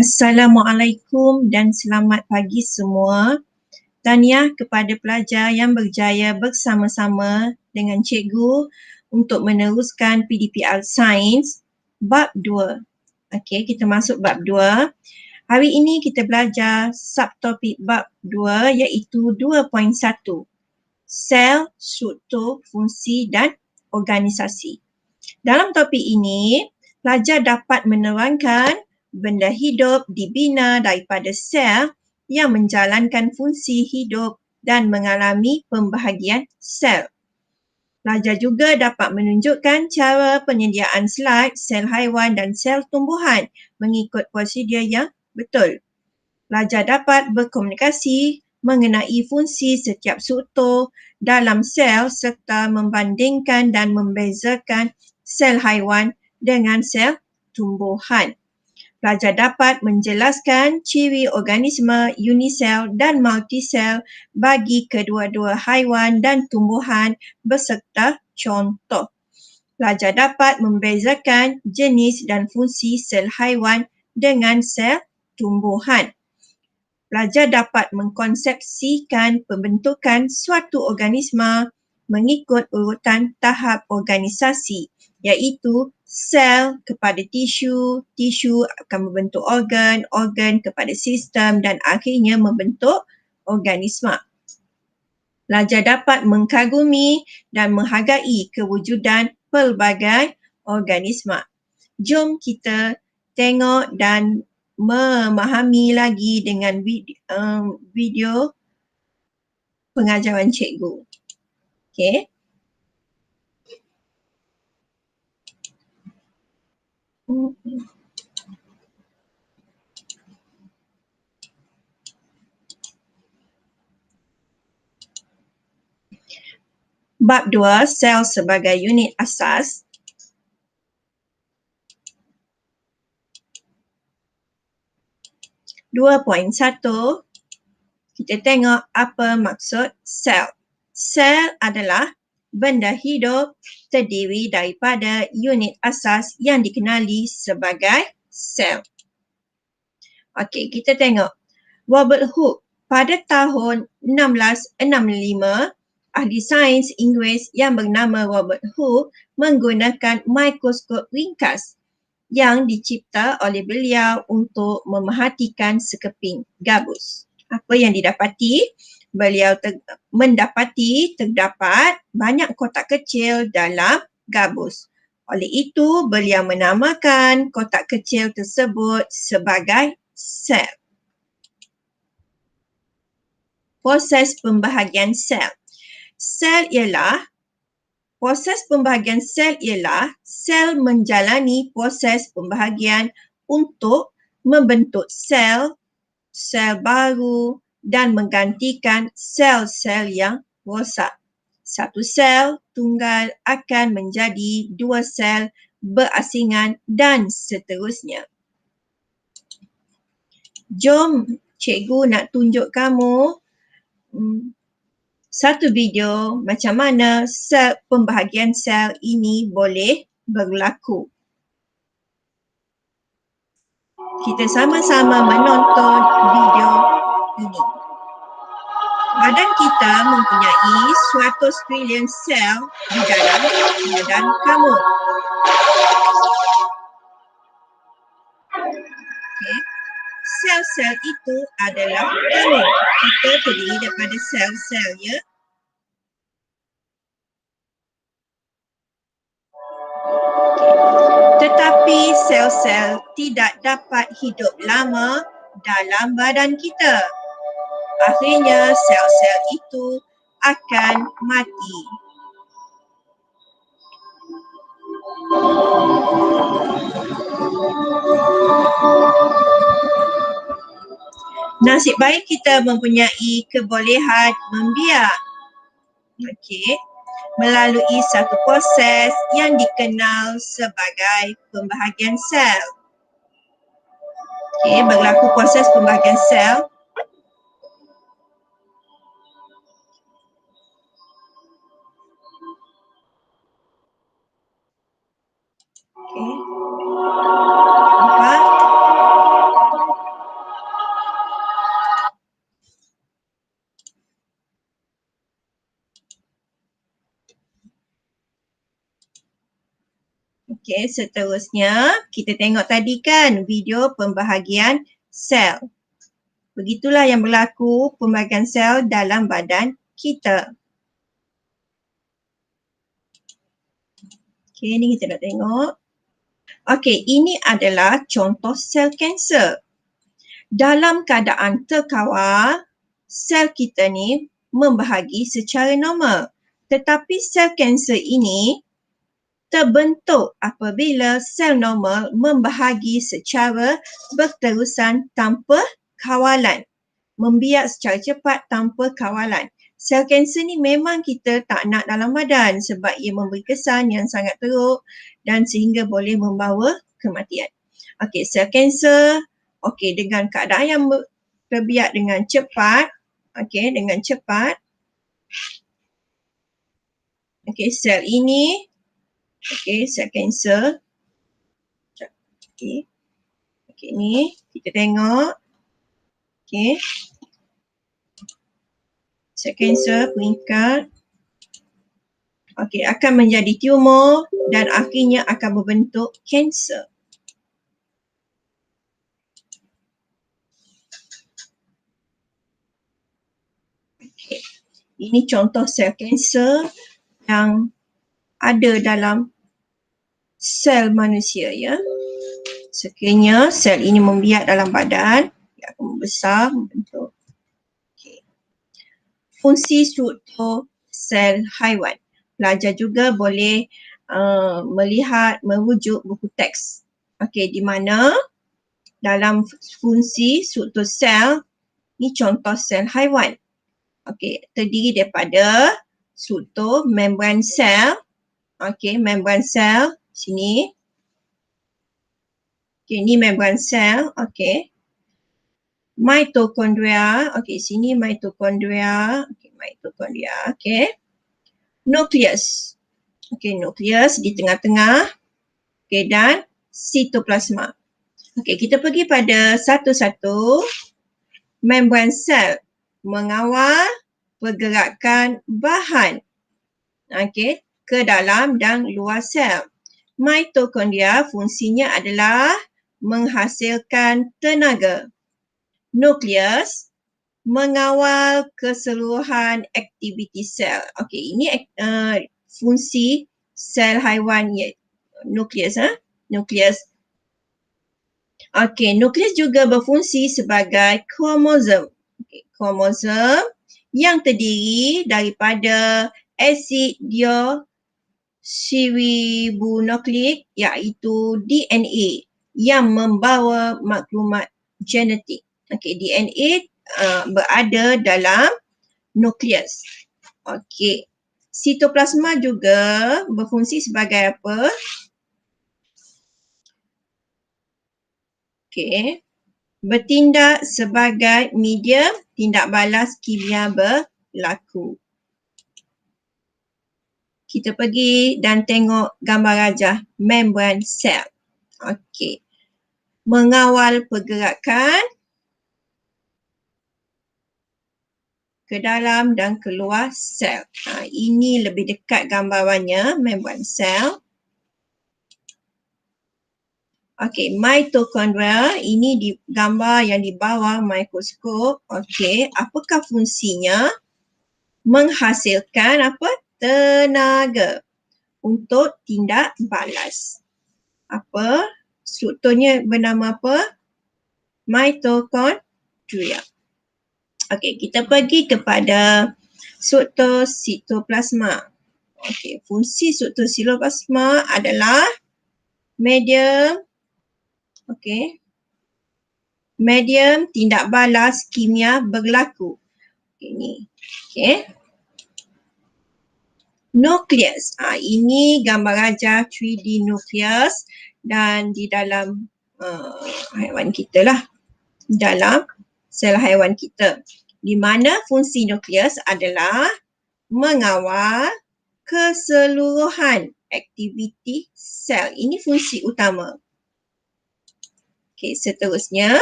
Assalamualaikum dan selamat pagi semua. Tahniah kepada pelajar yang berjaya bersama-sama dengan cikgu untuk meneruskan PDPR Sains bab 2. Okey, kita masuk bab 2. Hari ini kita belajar subtopik bab 2 iaitu 2.1. Sel, struktur, fungsi dan organisasi. Dalam topik ini, pelajar dapat menerangkan benda hidup dibina daripada sel yang menjalankan fungsi hidup dan mengalami pembahagian sel. Pelajar juga dapat menunjukkan cara penyediaan slide sel haiwan dan sel tumbuhan mengikut prosedur yang betul. Pelajar dapat berkomunikasi mengenai fungsi setiap struktur dalam sel serta membandingkan dan membezakan sel haiwan dengan sel tumbuhan. Pelajar dapat menjelaskan ciri organisme unisel dan multisel bagi kedua-dua haiwan dan tumbuhan beserta contoh. Pelajar dapat membezakan jenis dan fungsi sel haiwan dengan sel tumbuhan. Pelajar dapat mengkonsepsikan pembentukan suatu organisme mengikut urutan tahap organisasi, iaitu sel kepada tisu, tisu akan membentuk organ, organ kepada sistem dan akhirnya membentuk organisme. Pelajar dapat mengagumi dan menghargai kewujudan pelbagai organisme. Jom kita tengok dan memahami lagi dengan video pengajaran cikgu. Okey. Bab 2, sel sebagai unit asas. (2.1) Kita tengok apa maksud sel. Sel adalah benda hidup terdiri daripada unit asas yang dikenali sebagai sel. Okey, kita tengok. Robert Hooke pada tahun 1665, ahli sains Inggeris yang bernama Robert Hooke menggunakan mikroskop ringkas yang dicipta oleh beliau untuk memerhatikan sekeping gabus. Apa yang didapati? Beliau mendapati terdapat banyak kotak kecil dalam gabus. Oleh itu, beliau menamakan kotak kecil tersebut sebagai sel. Proses pembahagian sel. Proses pembahagian sel ialah sel menjalani proses pembahagian untuk membentuk sel, sel baru dan menggantikan sel-sel yang rosak. Satu sel tunggal akan menjadi dua sel berasingan dan seterusnya. Jom cikgu nak tunjuk kamu satu video macam mana pembahagian sel ini boleh berlaku. Kita sama-sama menonton video ini. Badan kita mempunyai 100 trilion sel di dalam badan kamu. Okay. Sel-sel itu adalah kamu. Kita terdiri daripada sel-sel, ya. Tetapi sel-sel tidak dapat hidup lama dalam badan kita. Akhirnya sel-sel itu akan mati. Nasib baik kita mempunyai kebolehan membiak. Okey. Melalui satu proses yang dikenal sebagai pembahagian sel. Okey, berlaku proses pembahagian sel. Okey. Nampak? Okey, seterusnya kita tengok tadi kan video pembahagian sel. Begitulah yang berlaku pembahagian sel dalam badan kita. Okey, ni kita nak tengok. Okey, ini adalah contoh sel kanser. Dalam keadaan terkawal, sel kita ni membahagi secara normal. Tetapi sel kanser ini terbentuk apabila sel normal membahagi secara berterusan tanpa kawalan. Membiak secara cepat tanpa kawalan. Sel kanser ni memang kita tak nak dalam badan sebab ia memberi kesan yang sangat teruk dan sehingga boleh membawa kematian. Okey, sel kanser dengan keadaan yang terbiak dengan cepat, dengan cepat. Sel ini sel kanser. Ni kita tengok. Sel kanser meningkat. Akan menjadi tumor dan akhirnya akan membentuk kanser. Ini contoh sel kanser yang ada dalam sel manusia ya. Sekiranya sel ini membiak dalam badan, ia akan membesar, membentuk. Fungsi struktur sel haiwan. Pelajar juga boleh melihat, merujuk buku teks. Di mana dalam fungsi struktur sel, ni contoh sel haiwan. Terdiri daripada struktur membran sel. Membran sel sini. Ni membran sel. Mitokondria. Sini mitokondria. Mitokondria. Nukleus. Nukleus di tengah-tengah. Dan sitoplasma. Kita pergi pada satu-satu. Membran sel mengawal pergerakan bahan ke dalam dan luar sel. Mitokondria fungsinya adalah menghasilkan tenaga. Nukleus mengawal keseluruhan aktiviti sel. Ini fungsi sel haiwan nukleus. Nukleus. Nukleus juga berfungsi sebagai kromosom. Kromosom yang terdiri daripada asid deoksiribonukleik iaitu DNA yang membawa maklumat genetik. DNA berada dalam nukleus. Sitoplasma juga berfungsi sebagai apa? Bertindak sebagai medium tindak balas kimia berlaku. Kita pergi dan tengok gambar rajah membran sel. Mengawal pergerakan ke dalam dan keluar sel. Ini lebih dekat gambarannya membran sel. Mitokondria ini di gambar yang di bawah mikroskop. Apakah fungsinya? Menghasilkan apa? Tenaga untuk tindak balas. Strukturnya bernama apa? Mitokondria. Kita pergi kepada struktur sitoplasma. Fungsi struktur sitoplasma adalah medium medium tindak balas kimia berlaku. Nukleus. Ini gambar rajah 3D nukleus dan di dalam haiwan kita lah. Dalam sel haiwan kita. Di mana fungsi nukleus adalah mengawal keseluruhan aktiviti sel. Ini fungsi utama. Seterusnya,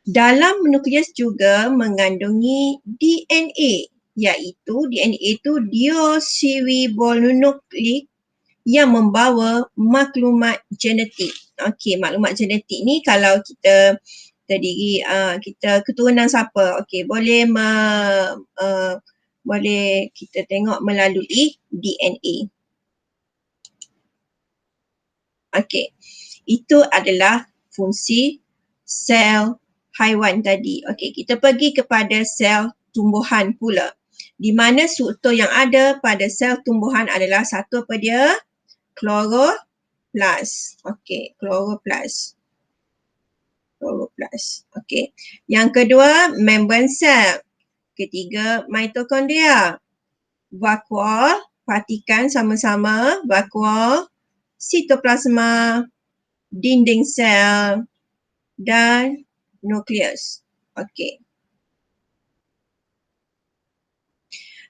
dalam nukleus juga mengandungi DNA, iaitu DNA itu deoksiribonukleik yang membawa maklumat genetik. Okey, maklumat genetik ni kalau kita terdiri kita keturunan siapa, okey, boleh kita tengok melalui DNA. Okey, itu adalah fungsi sel haiwan tadi. Okey, kita pergi kepada sel tumbuhan pula. Di mana struktur yang ada pada sel tumbuhan adalah satu apa dia? Chloroplast. Okey, chloroplast. Okey. Yang kedua, membran sel. Ketiga, mitokondria. Vakuol, partikan sama-sama. Vakuol, sitoplasma, dinding sel dan nukleus. Okey.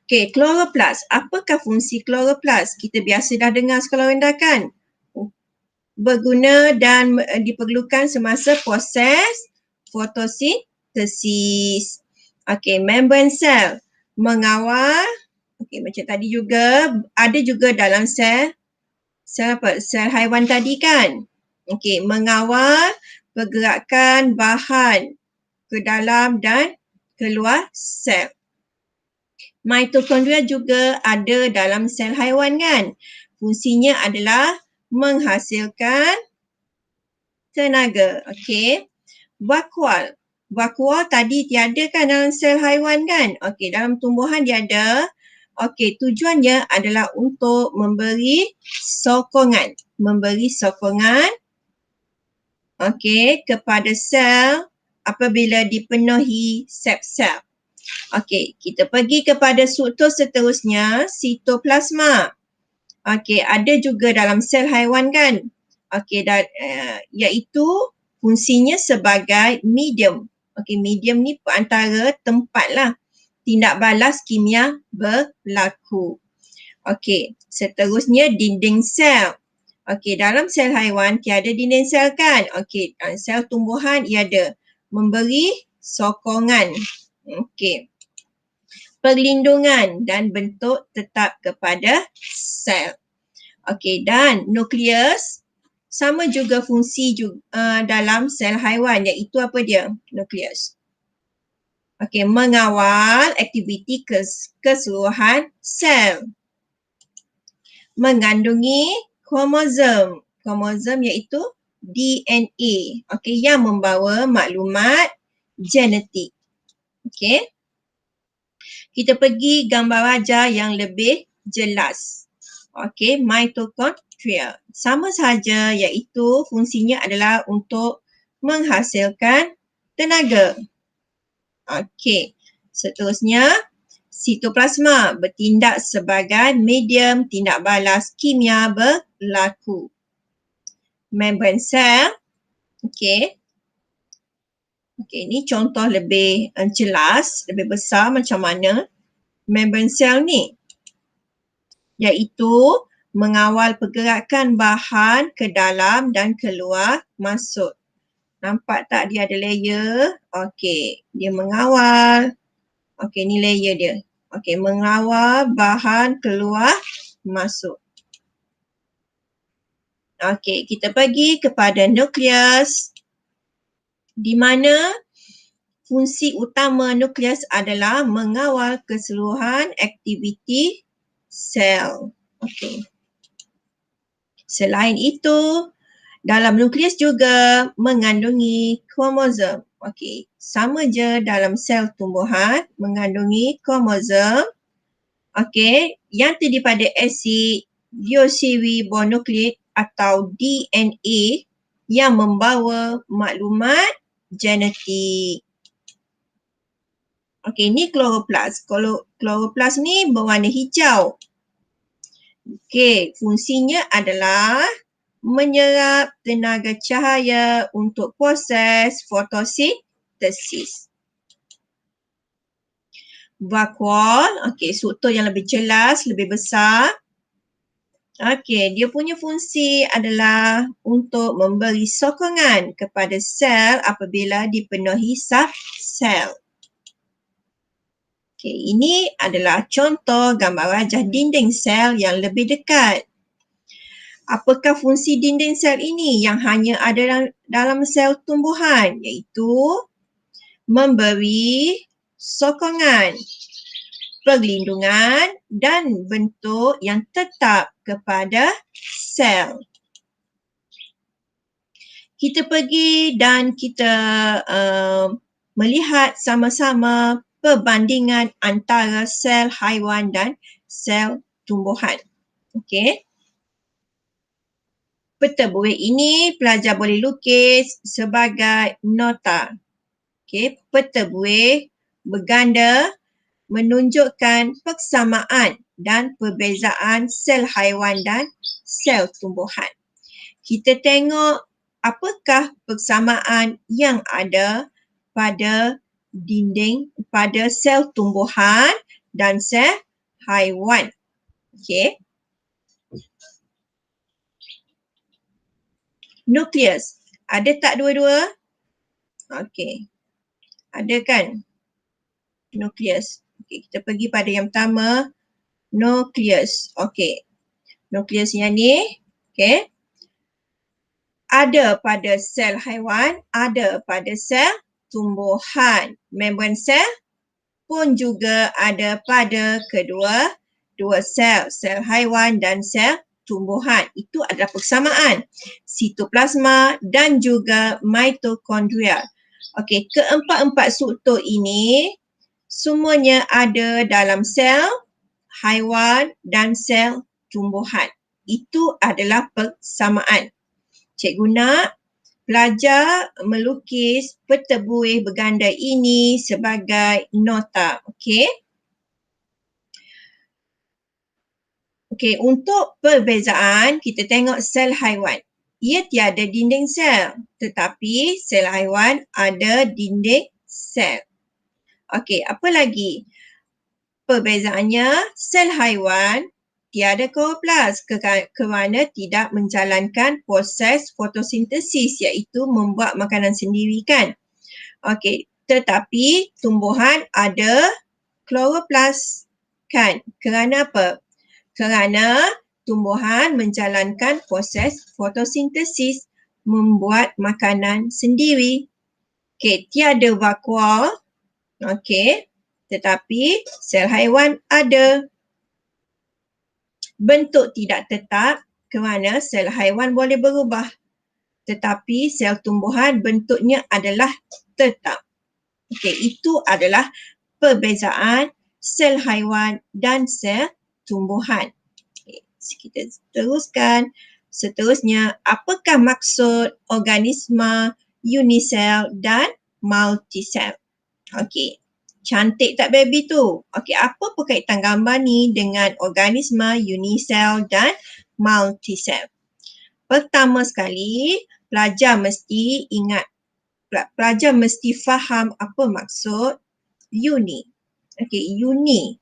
Okey, chloroplast. Apakah fungsi chloroplast? Kita biasa dah dengar sekolah rendah kan? Berguna dan diperlukan semasa proses fotosintesis. Okey, membran sel mengawal, okey macam tadi juga, ada juga dalam sel apa? Sel haiwan tadi kan? Okey, mengawal pergerakan bahan ke dalam dan keluar sel. Mitokondria juga ada dalam sel haiwan kan? Fungsinya adalah menghasilkan tenaga. Okey. Vakuol. Vakuol tadi tiada kan dalam sel haiwan kan? Okey, dalam tumbuhan dia ada. Okey, tujuannya adalah untuk memberi sokongan. Memberi sokongan okey kepada sel apabila dipenuhi sel-sel. Okey, kita pergi kepada struktur seterusnya, sitoplasma. Okey, ada juga dalam sel haiwan kan? Okey, iaitu fungsinya sebagai medium. Okey, medium ni perantara tempat lah tindak balas kimia berlaku. Okey, seterusnya dinding sel. Okey, dalam sel haiwan tiada dinding sel kan? Okey, sel tumbuhan ia ada memberi sokongan. Okey. Perlindungan dan bentuk tetap kepada sel. Okey, dan nukleus sama juga fungsi dalam sel haiwan, iaitu apa dia? Nukleus. Okey, mengawal aktiviti keseluruhan sel. Mengandungi kromosom. Kromosom iaitu DNA. Okey, yang membawa maklumat genetik. Okey. Kita pergi gambar wajah yang lebih jelas. Okey, mitokondria. Sama sahaja iaitu fungsinya adalah untuk menghasilkan tenaga. Okey, seterusnya sitoplasma bertindak sebagai medium tindak balas kimia berlaku. Membran sel. Okey. Okey, ini contoh lebih jelas, lebih besar macam mana membran sel ni. Iaitu mengawal pergerakan bahan ke dalam dan keluar masuk. Nampak tak dia ada layer? Okey, dia mengawal. Okey, ni layer dia. Okey, mengawal bahan keluar masuk. Okey, kita pergi kepada nukleus di mana fungsi utama nukleus adalah mengawal keseluruhan aktiviti sel. Okey. Selain itu, dalam nukleus juga mengandungi kromosom. Okey, sama je dalam sel tumbuhan mengandungi kromosom. Okey, yang terdiri pada asid deoksiribonukleik atau DNA yang membawa maklumat genetik. Okey, ni chloroplast. Chloroplast ni berwarna hijau. Okey, fungsinya adalah menyerap tenaga cahaya untuk proses fotosintesis. Vakuol, okey, struktur yang lebih jelas, lebih besar. Okey, dia punya fungsi adalah untuk memberi sokongan kepada sel apabila dipenuhi sel. Okey, ini adalah contoh gambar wajah dinding sel yang lebih dekat. Apakah fungsi dinding sel ini yang hanya ada dalam sel tumbuhan? Iaitu memberi sokongan, perlindungan dan bentuk yang tetap kepada sel. Kita pergi dan kita melihat sama-sama perbandingan antara sel haiwan dan sel tumbuhan. Okey. Peta buih ini pelajar boleh lukis sebagai nota. Okey, peta buih berganda menunjukkan persamaan dan perbezaan sel haiwan dan sel tumbuhan. Kita tengok apakah persamaan yang ada pada dinding, pada sel tumbuhan dan sel haiwan. Okey. Nukleus. Ada tak dua-dua? Okey. Ada kan? Nukleus. Okey, kita pergi pada yang pertama. Nukleus. Okey. Nukleus yang ni, okey. Ada pada sel haiwan, ada pada sel tumbuhan. Membran sel pun juga ada pada dua sel, sel haiwan dan sel tumbuhan. Itu adalah persamaan. Sitoplasma dan juga mitokondria. Okey, keempat-empat struktur ini semuanya ada dalam sel haiwan dan sel tumbuhan. Itu adalah persamaan. Cikgu nak pelajar melukis peta buih berganda ini sebagai nota. Okey. Okey, untuk perbezaan kita tengok sel haiwan. Ia tiada dinding sel, tetapi sel haiwan ada dinding sel. Okey, apa lagi? Perbezaannya, sel haiwan tiada kloroplas kerana tidak menjalankan proses fotosintesis iaitu membuat makanan sendiri kan. Okey, tetapi tumbuhan ada kloroplas kan. Kerana apa? Kerana tumbuhan menjalankan proses fotosintesis membuat makanan sendiri. Okey, tiada vakuol. Okey, tetapi sel haiwan ada. Bentuk tidak tetap kerana sel haiwan boleh berubah. Tetapi sel tumbuhan bentuknya adalah tetap. Okey, itu adalah perbezaan sel haiwan dan sel tumbuhan. Okay, kita teruskan. Seterusnya, apakah maksud organisma unisel dan multisel? Okey, cantik tak baby tu? Okey, apa perkaitan gambar ni dengan organisma unisel dan multisel? Pertama sekali, pelajar mesti ingat, pelajar mesti faham apa maksud uni. Okey, uni.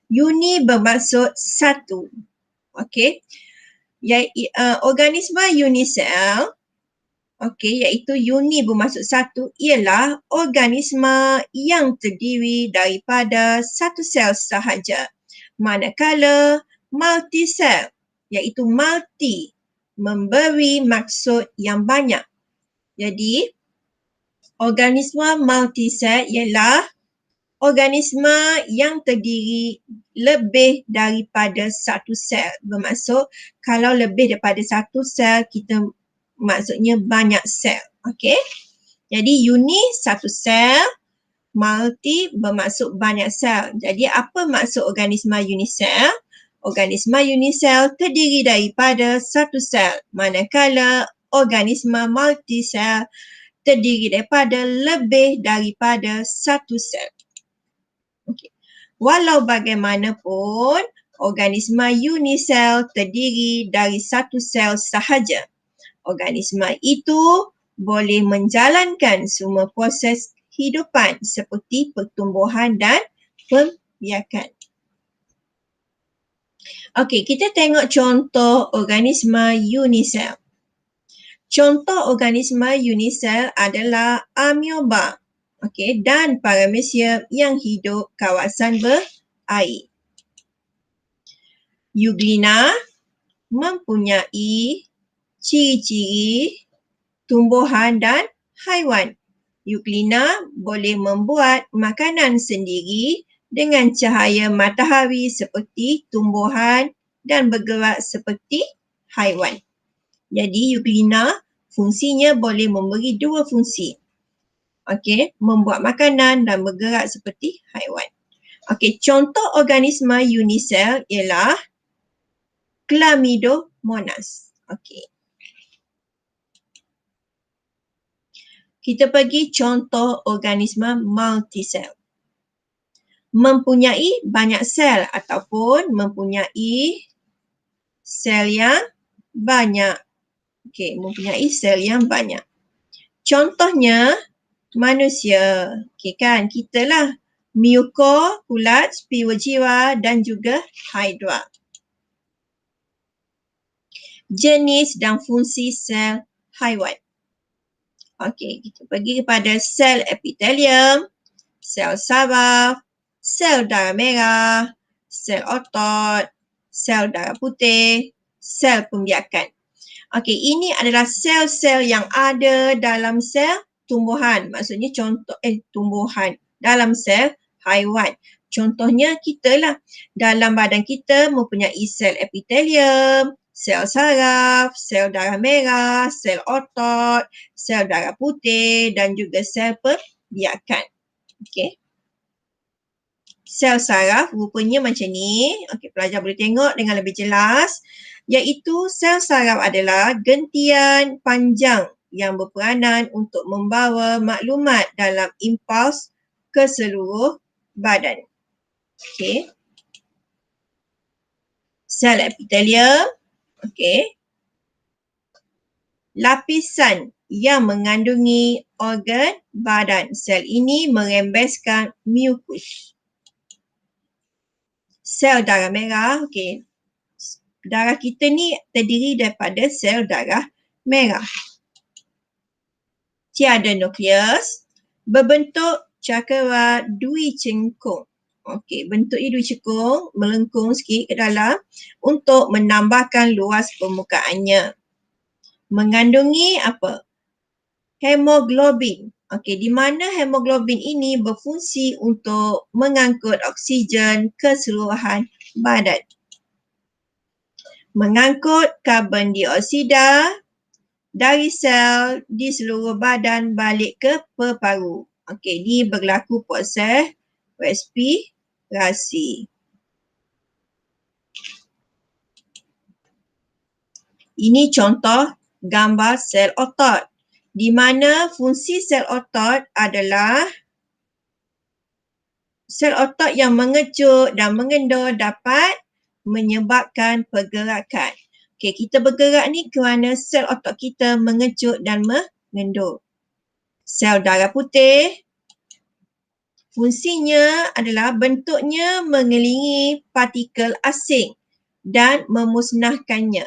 Uni bermaksud satu. Okey. Organisma unisel, okey, iaitu uni bermaksud satu ialah organisma yang terdiri daripada satu sel sahaja. Manakala multisel, iaitu multi, memberi maksud yang banyak. Jadi, organisma multisel ialah organisma yang terdiri lebih daripada satu sel. Bermaksud kalau lebih daripada satu sel, kita maksudnya banyak sel. Okey. Jadi uni satu sel, multi bermaksud banyak sel. Jadi apa maksud organisma unisel? Organisma unisel terdiri daripada satu sel. Manakala organisma multisel terdiri daripada lebih daripada satu sel. Okay. Walau bagaimanapun, organisma unisel terdiri dari satu sel sahaja. Organisma itu boleh menjalankan semua proses kehidupan seperti pertumbuhan dan pembiakan. Okey, kita tengok contoh organisma unisel. Contoh organisma unisel adalah amoeba. Okey, dan paramecia yang hidup kawasan berair. Euglena mempunyai ciri-ciri tumbuhan dan haiwan. Euglena boleh membuat makanan sendiri dengan cahaya matahari seperti tumbuhan dan bergerak seperti haiwan. Jadi Euglena fungsinya boleh memberi dua fungsi. Okey, membuat makanan dan bergerak seperti haiwan. Okey, contoh organisma unisel ialah Chlamydomonas. Okey. Kita pergi contoh organisma multisel. Mempunyai banyak sel ataupun mempunyai sel yang banyak. Okey, mempunyai sel yang banyak. Contohnya manusia. Okey kan, kita lah. Myko, ulat, spirogyra dan juga hydra. Jenis dan fungsi sel haiwan. Okey, kita pergi kepada sel epitelium, sel saraf, sel darah merah, sel otot, sel darah putih, sel pembiakan. Okey, ini adalah sel-sel yang ada dalam sel tumbuhan. Maksudnya contoh tumbuhan dalam sel haiwan. Contohnya kita lah. Dalam badan kita mempunyai sel epitelium, sel saraf, sel darah merah, sel otot, sel darah putih dan juga sel pembiakan. Okey. Sel saraf rupanya macam ni. Okey, pelajar boleh tengok dengan lebih jelas. Iaitu sel saraf adalah gentian panjang yang berperanan untuk membawa maklumat dalam impuls ke seluruh badan. Okey. Sel epitelium. Okey. Lapisan yang mengandungi organ badan. Sel ini merembeskan mukus. Sel darah merah. Okey. Darah kita ni terdiri daripada sel darah merah. Tiada nukleus, berbentuk cakera dui cengkung. Okey, bentuknya dui cengkung, melengkung sikit ke dalam untuk menambahkan luas permukaannya. Mengandungi apa? Hemoglobin. Okey, di mana hemoglobin ini berfungsi untuk mengangkut oksigen keseluruhan badan. Mengangkut karbon dioksida dari sel di seluruh badan balik ke paru. Okey, ini berlaku proses respirasi. Ini contoh gambar sel otot, di mana fungsi sel otot adalah sel otot yang mengecut dan mengendor dapat menyebabkan pergerakan. Okey, kita bergerak ni kerana sel otot kita mengecut dan mengendur. Sel darah putih, fungsinya adalah bentuknya mengelilingi partikel asing dan memusnahkannya.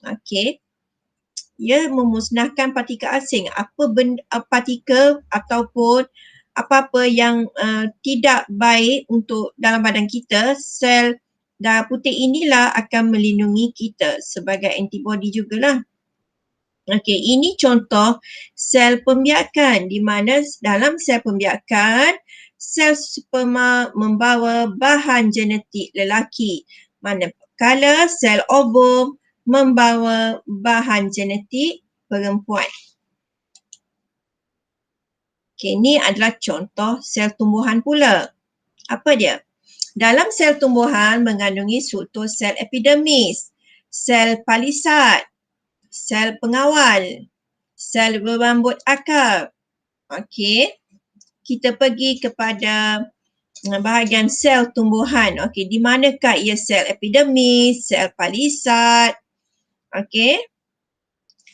Okey. Ia memusnahkan partikel asing. Apa partikel ataupun apa-apa yang tidak baik untuk dalam badan kita, sel darah putih inilah akan melindungi kita sebagai antibody jugalah. Okey, ini contoh sel pembiakan di mana dalam sel pembiakan, sel sperma membawa bahan genetik lelaki. Manakala sel ovum membawa bahan genetik perempuan. Okey, ini adalah contoh sel tumbuhan pula. Apa dia? Dalam sel tumbuhan mengandungi struktur sel epidermis, sel palisad, sel pengawal, sel berambut akar. Okey, kita pergi kepada bahagian sel tumbuhan. Okey, di manakah ia sel epidermis, sel palisad? Okey,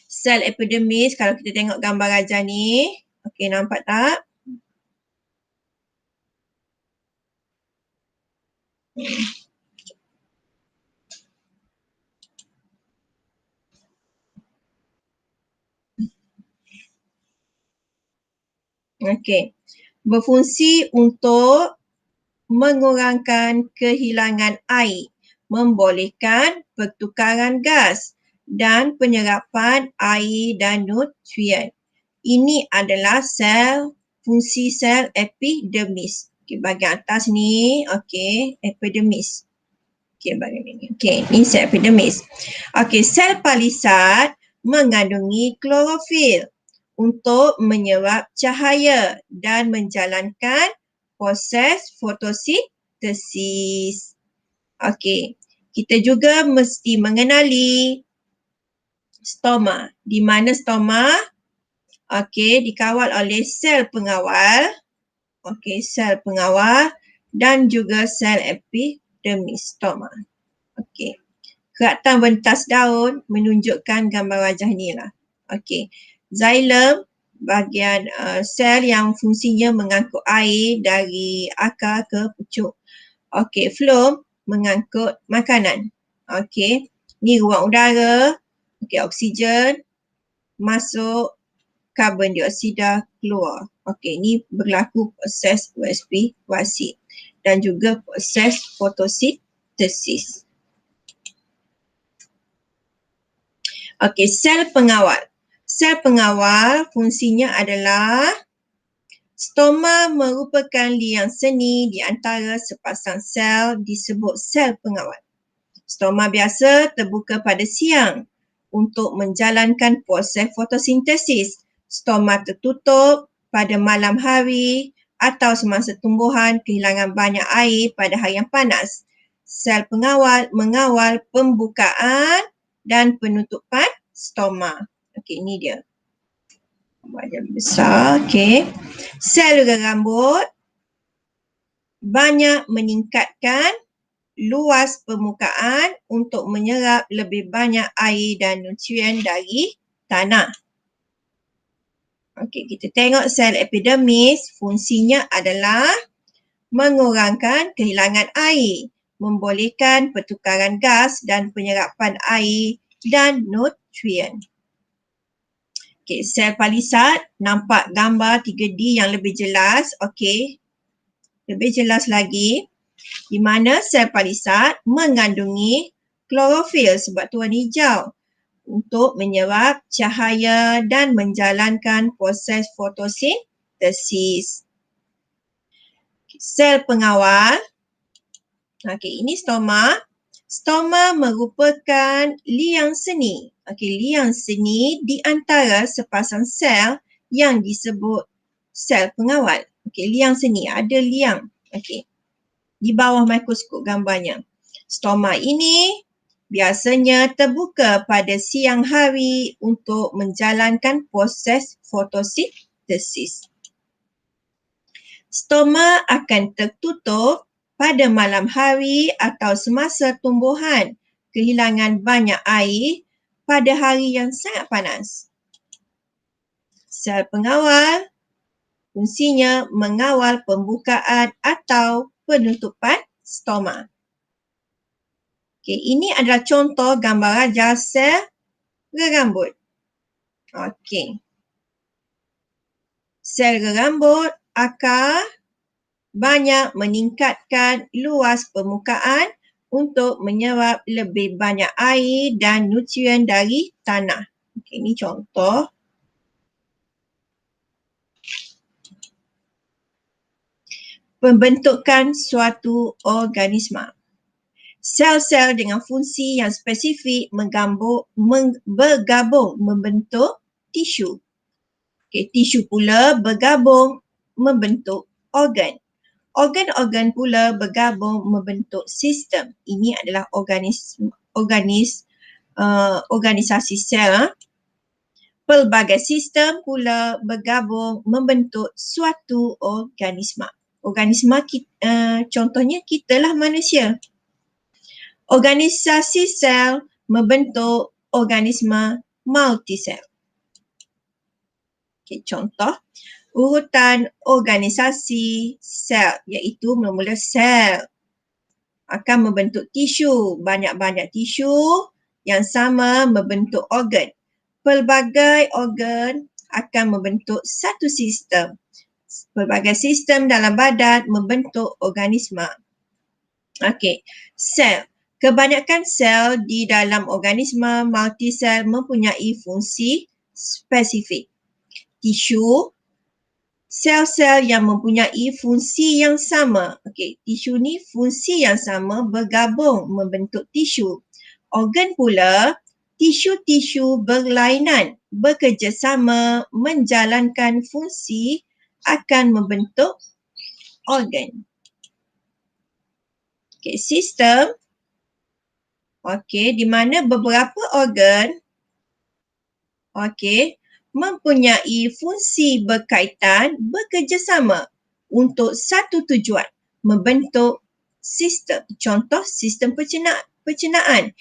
sel epidermis kalau kita tengok gambar ajar ni. Okey, nampak tak? Okey, berfungsi untuk mengurangkan kehilangan air membolehkan pertukaran gas dan penyerapan air dan nutrien. Ini adalah fungsi sel epidermis. Okey, bahagian atas ni, okey, epidermis. Okey, bahagian ini. Okey, ni sel epidermis. Okey, sel palisat mengandungi klorofil untuk menyerap cahaya dan menjalankan proses fotosintesis. Okey, kita juga mesti mengenali stoma. Di mana stoma? Okey, dikawal oleh sel pengawal. Okey, sel pengawal dan juga sel epidermis stoma. Okey. Keratan bentas daun menunjukkan gambar wajah ni lah. Okey. Xylem, bahagian sel yang fungsinya mengangkut air dari akar ke pucuk. Okey, phloem mengangkut makanan. Okey. Ni ruang udara. Okey, oksigen masuk, karbon dioksida keluar. Okey, ni berlaku proses respirasi dan juga proses fotosintesis. Okey, sel pengawal. Sel pengawal fungsinya adalah stoma merupakan liang seni di antara sepasang sel disebut sel pengawal. Stoma biasa terbuka pada siang untuk menjalankan proses fotosintesis. Stoma tertutup pada malam hari atau semasa tumbuhan kehilangan banyak air pada hari yang panas. Sel pengawal mengawal pembukaan dan penutupan stoma. Okey, ini dia. Wajah besar. Okey. Sel rambut banyak meningkatkan luas permukaan untuk menyerap lebih banyak air dan nutrien dari tanah. Okey, kita tengok sel epidermis, fungsinya adalah mengurangkan kehilangan air, membolehkan pertukaran gas dan penyerapan air dan nutrien. Okey, sel palisat nampak gambar 3D yang lebih jelas. Okey, lebih jelas lagi di mana sel palisat mengandungi klorofil sebab tu warna hijau untuk menyerap cahaya dan menjalankan proses fotosintesis. Sel pengawal. Okey, ini stoma. Stoma merupakan liang seni. Okey, liang seni di antara sepasang sel yang disebut sel pengawal. Okey, liang seni, ada liang. Okey. Di bawah mikroskop gambarnya. Stoma ini biasanya terbuka pada siang hari untuk menjalankan proses fotosintesis. Stoma akan tertutup pada malam hari atau semasa tumbuhan kehilangan banyak air pada hari yang sangat panas. Sel pengawal fungsinya mengawal pembukaan atau penutupan stoma. Okey, ini adalah contoh gambar wajah sel rambut. Okey. Sel rambut akar banyak meningkatkan luas permukaan untuk menyerap lebih banyak air dan nutrien dari tanah. Okey, ini contoh. Pembentukan suatu organisma. Sel-sel dengan fungsi yang spesifik bergabung membentuk tisu. Okay, tisu pula bergabung membentuk organ. Organ-organ pula bergabung membentuk sistem. Ini adalah organisasi sel. Pelbagai sistem pula bergabung membentuk suatu organisma. Organisma contohnya kita lah manusia. Organisasi sel membentuk organisma multisel. Okay, contoh urutan organisasi sel iaitu mula-mula sel akan membentuk tisu. Banyak-banyak tisu yang sama membentuk organ. Pelbagai organ akan membentuk satu sistem. Pelbagai sistem dalam badan membentuk organisma. Okey, sel. Kebanyakan sel di dalam organisma multisel mempunyai fungsi spesifik. Tisu, sel-sel yang mempunyai fungsi yang sama. Okey, tisu ni fungsi yang sama bergabung membentuk tisu. Organ pula, tisu-tisu berlainan bekerjasama menjalankan fungsi akan membentuk organ. Okey, sistem. Okey, di mana beberapa organ mempunyai fungsi berkaitan bekerjasama untuk satu tujuan, membentuk sistem. Contoh sistem pencernaan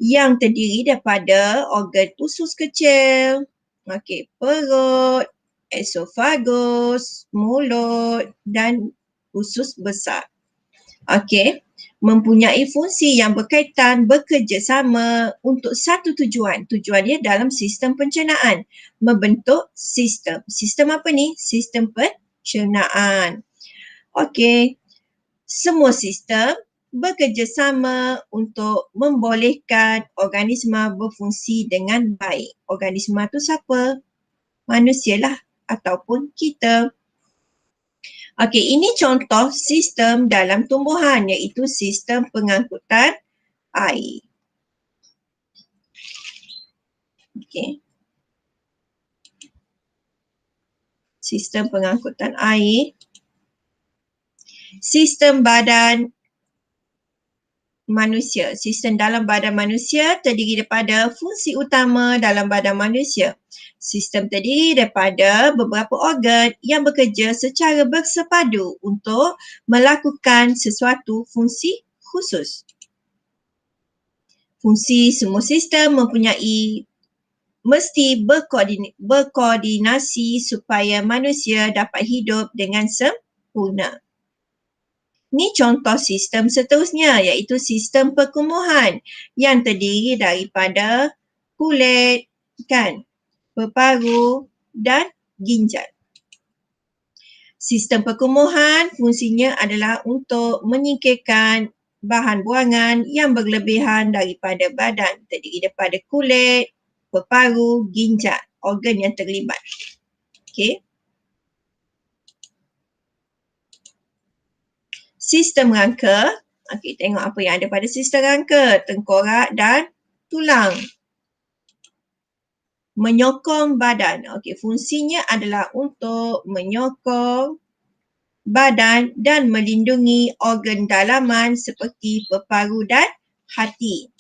yang terdiri daripada organ usus kecil, perut, esofagus, mulut dan usus besar. Mempunyai fungsi yang berkaitan bekerjasama untuk satu tujuan. Tujuannya dalam sistem pencernaan, membentuk sistem. Sistem apa ni? Sistem pencernaan. Semua sistem bekerjasama untuk membolehkan organisma berfungsi dengan baik. Organisma tu siapa? Manusialah ataupun kita. Ini contoh sistem dalam tumbuhan, iaitu sistem pengangkutan air. Sistem pengangkutan air. Sistem badan manusia. Sistem dalam badan manusia terdiri daripada fungsi utama dalam badan manusia. Sistem terdiri daripada beberapa organ yang bekerja secara bersepadu untuk melakukan sesuatu fungsi khusus. Fungsi semua sistem mesti berkoordinasi supaya manusia dapat hidup dengan sempurna. Ini contoh sistem seterusnya, iaitu sistem perkumuhan yang terdiri daripada kulit, peparu dan ginjal. Sistem perkumuhan fungsinya adalah untuk menyingkirkan bahan buangan yang berlebihan daripada badan, terdiri daripada kulit, peparu, ginjal, organ yang terlibat. Sistem rangka. Tengok apa yang ada pada sistem rangka. Tengkorak dan tulang. Menyokong badan. Fungsinya adalah untuk menyokong badan dan melindungi organ dalaman seperti peparu dan hati.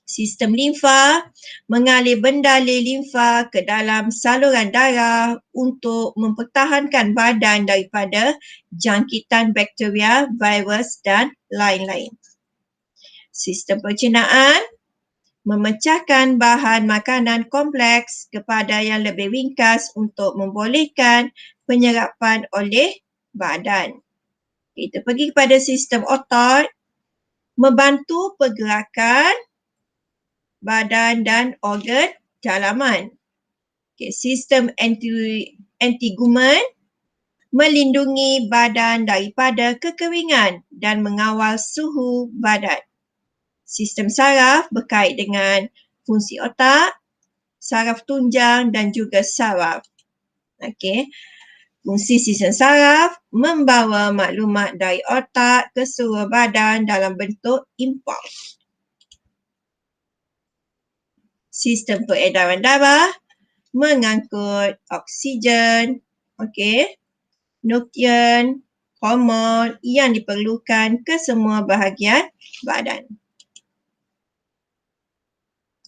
Sistem limfa mengalir bendalur limfa ke dalam saluran darah untuk mempertahankan badan daripada jangkitan bakteria, virus dan lain-lain. Sistem pencernaan memecahkan bahan makanan kompleks kepada yang lebih ringkas untuk membolehkan penyerapan oleh badan. Kita pergi kepada sistem otot, membantu pergerakan badan dan organ dalaman. Sistem antigumen melindungi badan daripada kekeringan dan mengawal suhu badan. Sistem saraf berkait dengan fungsi otak, saraf tunjang dan juga saraf. Fungsi sistem saraf membawa maklumat dari otak ke seluruh badan dalam bentuk impuls. Sistem peredaran darah mengangkut oksigen, nutrien, hormon yang diperlukan ke semua bahagian badan.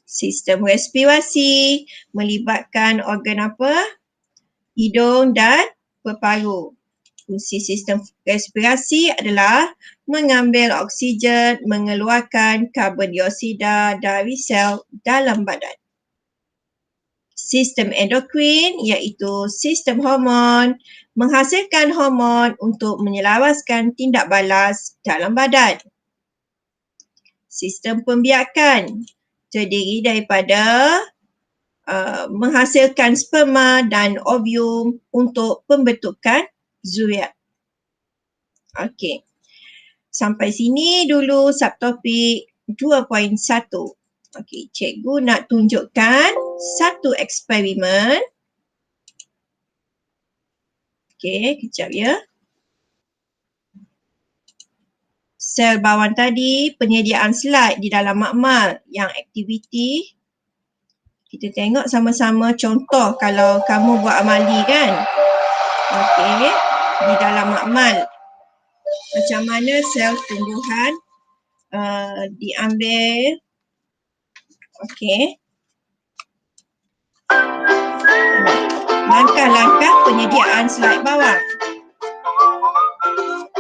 Sistem respirasi melibatkan organ apa? Hidung dan peparu. Fungsi sistem respirasi adalah mengambil oksigen, mengeluarkan karbon dioksida dari sel dalam badan. Sistem endokrin iaitu sistem hormon menghasilkan hormon untuk menyelaraskan tindak balas dalam badan. Sistem pembiakan terdiri daripada menghasilkan sperma dan ovum untuk pembentukan zuriat. Sampai sini dulu subtopik 2.1. Okey, cikgu nak tunjukkan satu eksperimen. Okey, kejap ya. Sel bawang tadi, penyediaan slide di dalam makmal yang aktiviti. Kita tengok sama-sama contoh kalau kamu buat amali kan. Okey, di dalam makmal. Macam mana sel tumbuhan diambil. Okey. Langkah-langkah penyediaan slide bawang.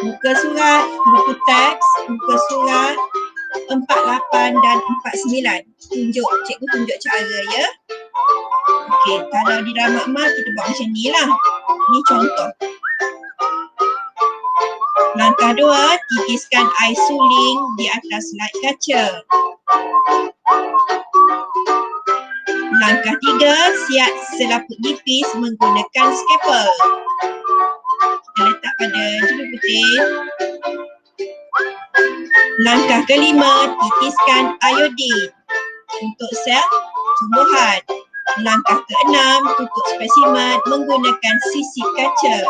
Muka surat, buku teks, muka surat 48 dan 49. Cikgu tunjuk cara ya. Okey, kalau di dalam makmal kita buat macam ni lah. Ni contoh. Langkah 2, titiskan air suling di atas slide kaca. Langkah 3, siap selaput nipis menggunakan scalpel. Kita letak pada juru putih. Langkah kelima, titiskan iodin untuk sel tumbuhan. Langkah keenam, tutup spesimen menggunakan sisip kaca.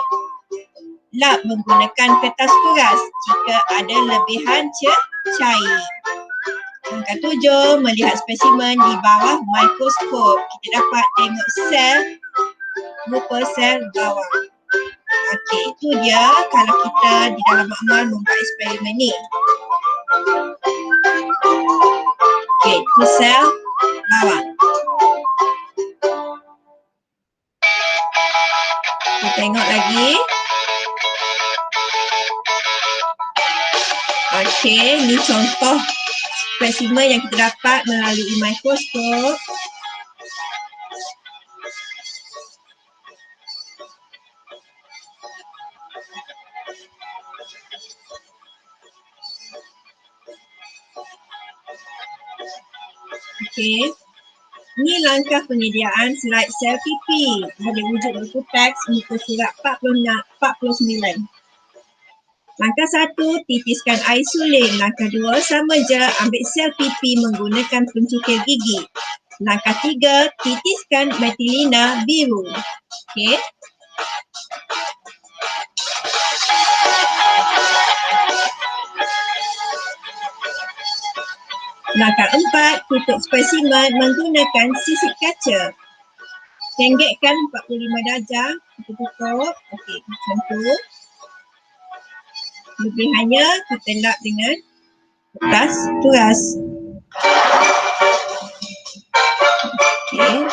Lap menggunakan kertas kuras jika ada lebihan cair. Langkah 7, melihat spesimen di bawah mikroskop. Kita dapat tengok sel, rupa sel bawang. Okey, itu dia kalau kita di dalam makmal membuat eksperimen ni. Okey, itu sel bawang. Kita tengok lagi. Okey, ni contoh spesimen yang kita dapat melalui mikroskop. Okey. Ni langkah penyediaan slide sel pipi. Ada wujud buku teks muka surat 49. Langkah 1, titiskan air suling. Langkah 2, sama je, ambil sel pipi menggunakan pencukir gigi. Langkah 3, titiskan metilina biru. Okey. Langkah 4, tutup spesimen menggunakan sisip kaca. Tenggekkan 45 darjah, kita tutup. Okey, macam tu. Lebihannya kita lap dengan kertas kuras. Okey.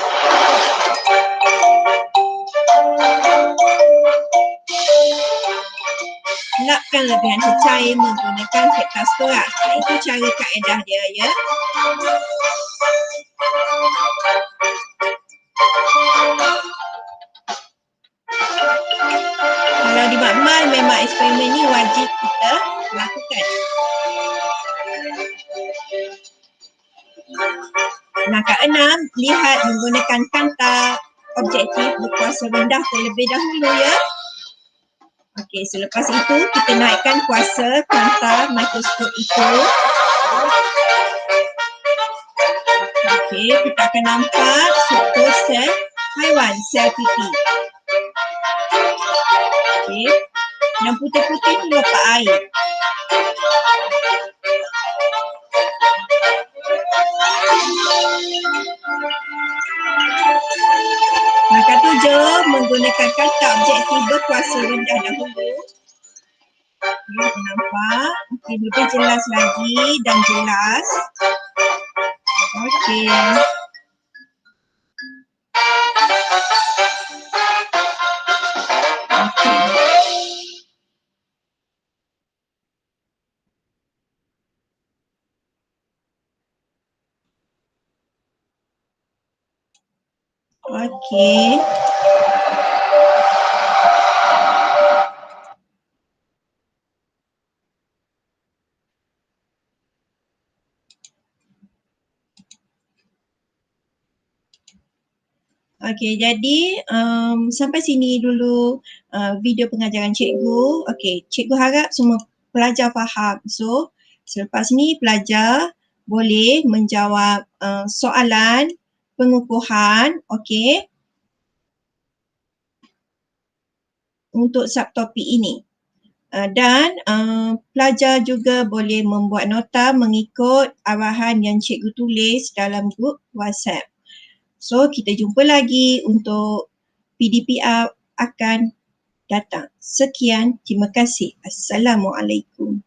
Lapkan lebihan cecair menggunakan kertas kuras. Itu cara kaedah dia ya. Kalau di makmal memang eksperimen ni wajib kita lakukan. Langkah 6, lihat menggunakan kanta objektif berkuasa rendah terlebih dahulu ya. Okey, selepas itu kita naikkan kuasa kanta mikroskop itu. Okey, kita akan nampak struktur sel haiwan, sel pipi. Okey, yang putih-putih tu lepas air. Langkah 7, menggunakan kanta objektif berkuasa rendah dahulu. Okey, nampak. Okey, lebih jelas lagi dan jelas. Okey. Okey. Okey, jadi sampai sini dulu video pengajaran cikgu. Okey, cikgu harap semua pelajar faham. So, selepas ni pelajar boleh menjawab soalan pengukuhan, okey, untuk subtopik ini. Dan pelajar juga boleh membuat nota mengikut arahan yang cikgu tulis dalam grup WhatsApp. So, kita jumpa lagi untuk PDPR akan datang. Sekian, terima kasih. Assalamualaikum.